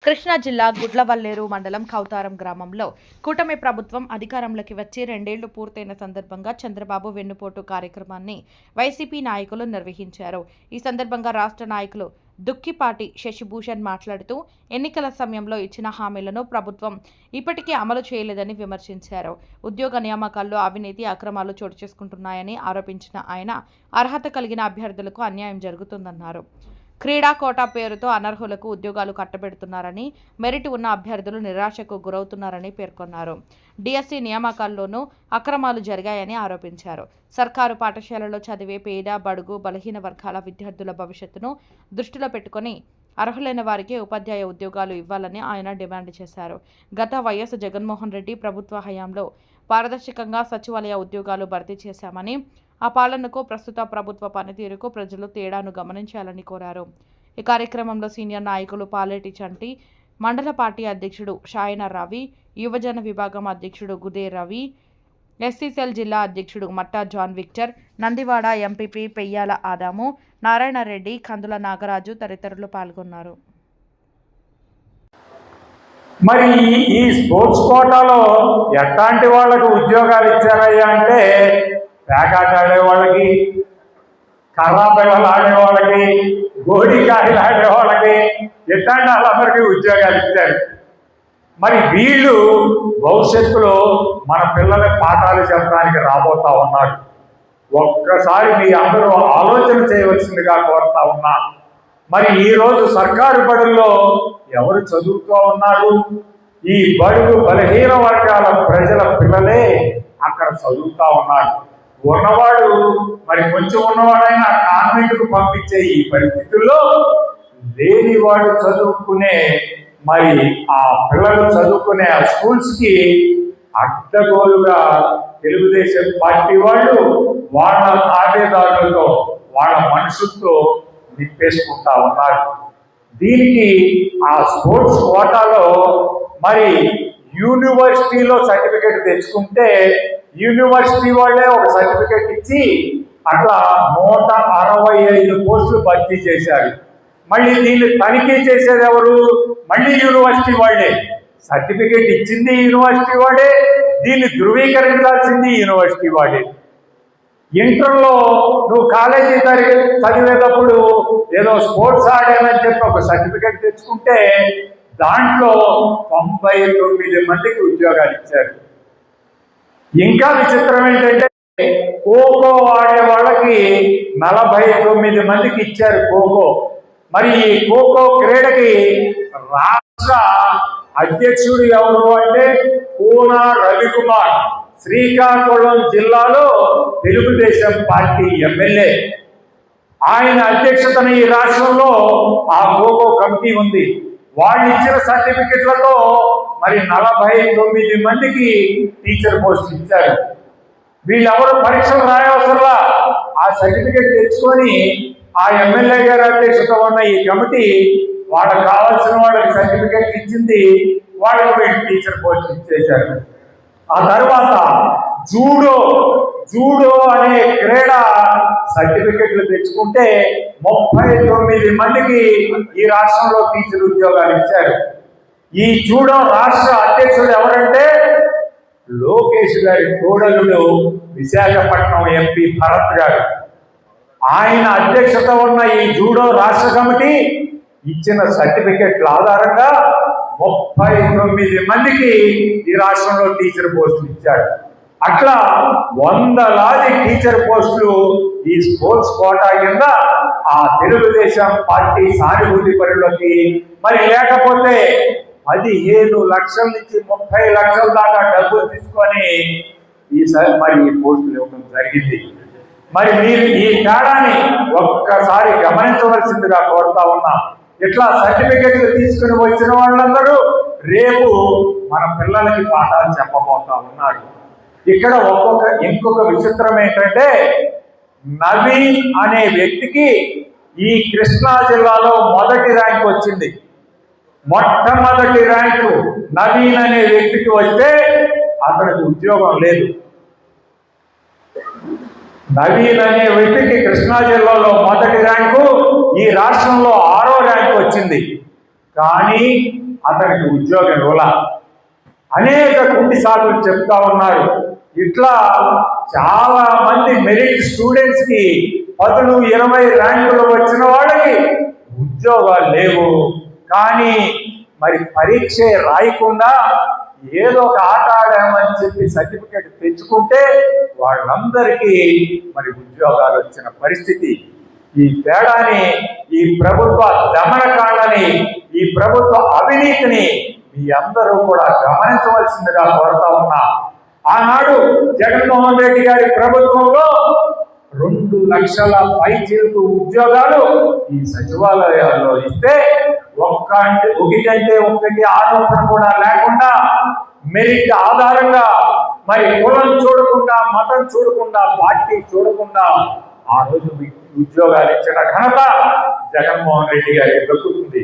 కృష్ణా జిల్లా గుడ్లవల్లేరు మండలం కౌతారం గ్రామంలో కూటమి ప్రభుత్వం అధికారంలోకి వచ్చి 2 ఏళ్లు పూర్తయిన సందర్భంగా చంద్రబాబు వెన్నుపోటు కార్యక్రమాన్ని వైసీపీ నాయకులు నిర్వహించారు. ఈ సందర్భంగా రాష్ట్ర నాయకులు దుక్కిపాటి శశిభూషణ్ మాట్లాడుతూ ఎన్నికల సమయంలో ఇచ్చిన హామీలను ప్రభుత్వం ఇప్పటికీ అమలు చేయలేదని విమర్శించారు. ఉద్యోగ నియామకాల్లో అవినీతి అక్రమాలు చోటు చేసుకుంటున్నాయని ఆరోపించిన ఆయన అర్హత కలిగిన అభ్యర్థులకు అన్యాయం జరుగుతుందన్నారు. క్రీడా కోటా పేరుతో అనర్హులకు ఉద్యోగాలు కట్టబెడుతున్నారని, మెరిట్ ఉన్న అభ్యర్థులు నిరాశకు గురవుతున్నారని పేర్కొన్నారు. డిఎస్సి నియామకాల్లోనూ అక్రమాలు జరిగాయని ఆరోపించారు. సర్కారు పాఠశాలలో చదివే పేద, బడుగు, బలహీన వర్గాల విద్యార్థుల భవిష్యత్తును దృష్టిలో పెట్టుకుని అర్హులైన వారికి ఉపాధ్యాయ ఉద్యోగాలు ఇవ్వాలని ఆయన డిమాండ్ చేశారు. గత వైఎస్ జగన్మోహన్ రెడ్డి ప్రభుత్వ హయాంలో పారదర్శకంగా సచివాలయ ఉద్యోగాలు భర్తీ చేశామని, ఆ పాలనకు ప్రస్తుత ప్రభుత్వ పనితీరుకు ప్రజలు తేడాను గమనించాలని కోరారు. ఈ కార్యక్రమంలో సీనియర్ నాయకులు పాలేటి చంటి, మండల పార్టీ అధ్యక్షుడు షాయన రవి, యువజన విభాగం అధ్యక్షుడు గుదే రవి, ఎస్సీసెల్ జిల్లా అధ్యక్షుడు Matta John Victor, Nandivada MPP Peyyala Adamu, Narayanareddy, కందుల నాగరాజు తదితరులు పాల్గొన్నారు. మరి ఈ స్పోర్ట్స్ కోటాలో ఎట్లాంటి వాళ్ళకు ఉద్యోగాలు ఇచ్చారయ్యా అంటే పేకాట ఆడే వాళ్ళకి, కర్రా పిల్లలు ఆడే వాళ్ళకి, గోడికాయలు ఆడే వాళ్ళకి, ఎట్లాంటి వాళ్ళందరికీ ఉద్యోగాలు ఇచ్చారు. మరి వీళ్ళు భవిష్యత్తులో మన పిల్లలకి పాఠాలు చెప్పడానికి రాబోతా ఉన్నారు. ఒక్కసారి మీ అందరూ ఆలోచన చేయవలసిందిగా కోరుతా ఉన్నా. మరి ఈరోజు సర్కారు బడుల్లో ఎవరు చదువుతూ ఉన్నారు? ఈ బడుగు బలహీన వర్గాల ప్రజల పిల్లలే అక్కడ చదువుతా ఉన్నారు. ఉన్నవాడు మరి కొంచెం ఉన్నవాడైనా కాన్వెంట్కు పంపించే ఈ పరిస్థితుల్లో లేనివాడు చదువుకునే మరి ఆ పిల్లలు చదువుకునే ఆ స్కూల్స్కి అడ్డగోలుగా తెలుగుదేశం పార్టీ వాళ్ళు వాళ్ళ తాబేదారులతో వాళ్ళ మనుషులతో నిప్పేసుకుంటా ఉన్నారు. దీనికి ఆ స్పోర్ట్స్ కోటాలో మరి యూనివర్సిటీలో సర్టిఫికేట్ తెచ్చుకుంటే యూనివర్సిటీ వాళ్ళే ఒక సర్టిఫికేట్ ఇచ్చి అట్లా 165 పోస్టులు భర్తీ చేశారు. మళ్ళీ దీన్ని తనిఖీ చేసేది ఎవరు? మళ్ళీ యూనివర్సిటీ వాళ్ళే. సర్టిఫికేట్ ఇచ్చింది యూనివర్సిటీ వాడే, దీన్ని ధృవీకరించాల్సింది యూనివర్సిటీ వాడే. ఇంటర్లో నువ్వు కాలేజీ చదివేటప్పుడు ఏదో స్పోర్ట్స్ ఆడానని చెప్పి ఒక సర్టిఫికేట్ తెచ్చుకుంటే దాంట్లో 99 మందికి ఉద్యోగాలు ఇచ్చారు. ఇంకా విచిత్రం ఏంటంటే ఖోఖో ఆడే వాళ్ళకి 49 మందికి ఇచ్చారు ఖోఖో. మరి ఈ ఖోఖో క్రీడకి రాష్ట్ర అధ్యక్షుడు ఎవరు అంటే పూన రవికుమార్, శ్రీకాకుళం జిల్లాలో తెలుగుదేశం పార్టీ ఎమ్మెల్యే. ఆయన అధ్యక్షతన ఈ రాష్ట్రంలో ఆ ఖోఖో కమిటీ ఉంది. వాళ్ళు ఇచ్చిన సర్టిఫికెట్లతో మరి 49 మందికి టీచర్ పోస్ట్ ఇచ్చారు. వీళ్ళెవరు పరీక్షలు రాయవసరలా, ఆ సర్టిఫికెట్ తెచ్చుకొని ఆ ఎమ్మెల్యే గారి అధ్యక్షత ఉన్న ఈ కమిటీ వాళ్ళకి కావాల్సిన వాళ్ళకి సర్టిఫికెట్ ఇచ్చింది, వాళ్ళకి వీళ్ళు టీచర్ పోస్ట్ ఇచ్చేశారు. ఆ తర్వాత జూడో అనే క్రీడ సర్టిఫికెట్లు తెచ్చుకుంటే 39 మందికి ఈ రాష్ట్రంలో టీచర్ ఉద్యోగాలు ఇచ్చారు. ఈ జూడో రాష్ట్ర అధ్యక్షుడు ఎవరంటే లోకేష్ గారి తోడలుడు విశాఖపట్నం ఎంపీ భరత్ గారు. ఆయన అధ్యక్షత ఉన్న ఈ జూడో రాష్ట్ర కమిటీ ఇచ్చిన సర్టిఫికెట్ల ఆధారంగా 39 మందికి ఈ రాష్ట్రంలో టీచర్ పోస్టులు ఇచ్చారు. అట్లా 100లాది టీచర్ పోస్టులు ఈ స్పోర్ట్స్ కోటా కింద ఆ తెలుగుదేశం పార్టీ సానుభూతి పరులకి, మరి లేకపోతే 15 లక్షల నుంచి 30 లక్షల దాకా డబ్బులు తీసుకొని ఈసారి మరి ఈ పోస్టులు ఇవ్వడం జరిగింది. మరి మీరు ఈ తేడాని ఒక్కసారి గమనించవలసిందిగా కోరుతా ఉన్నా. ఇట్లా సర్టిఫికెట్లు తీసుకుని వచ్చిన వాళ్ళందరూ రేపు మన పిల్లలకి పాఠాలు చెప్పబోతా ఉన్నారు. ఇక్కడ ఇంకొక విచిత్రం ఏంటంటే నవీన్ అనే వ్యక్తికి ఈ కృష్ణా జిల్లాలో మొదటి ర్యాంక్ వచ్చింది. మొట్టమొదటి ర్యాంకు నవీన్ అనే వ్యక్తికి వస్తే అతనికి ఉద్యోగం లేదు. నవీన్ అనే వ్యక్తికి కృష్ణా జిల్లాలో మొదటి ర్యాంకు, ఈ రాష్ట్రంలో 6వ ర్యాంకు వచ్చింది. కానీ అతనికి ఉద్యోగం ఇవ్వాల. అనేక కుంటి సాకులు చెప్తా ఉన్నారు. ఇట్లా చాలా మంది మెరిట్ స్టూడెంట్స్ కి 10, 20 ర్యాంకులు వచ్చిన వాళ్ళకి ఉద్యోగాలు లేవు. కానీ మరి పరీక్ష రాయకుండా ఏదో ఒక ఆట ఆడామని చెప్పి సర్టిఫికేట్ తెచ్చుకుంటే వాళ్ళందరికీ మరి ఉద్యోగాలు వచ్చిన పరిస్థితి. ఈ తేడాని, ఈ ప్రభుత్వ దమనకాండని, ఈ ప్రభుత్వ అవినీతిని మీ అందరూ కూడా గమనించవలసిందిగా కోరుతా ఉన్నా. ఆనాడు జగన్మోహన్ రెడ్డి గారి ప్రభుత్వంలో 2 లక్షల పైచిలుకు ఉద్యోగాలు ఈ సచివాలయాల్లో ఇస్తే ఒకటంటే ఒకటి ఆరోపణ కూడా లేకుండా మెరిట్ ఆధారంగా మరి కులం చూడకుండా, మతం చూడకుండా, పార్టీ చూడకుండా ఆ రోజు ఉద్యోగాలు ఇచ్చిన ఘనత జగన్మోహన్ రెడ్డి గారికి దక్కుతుంది.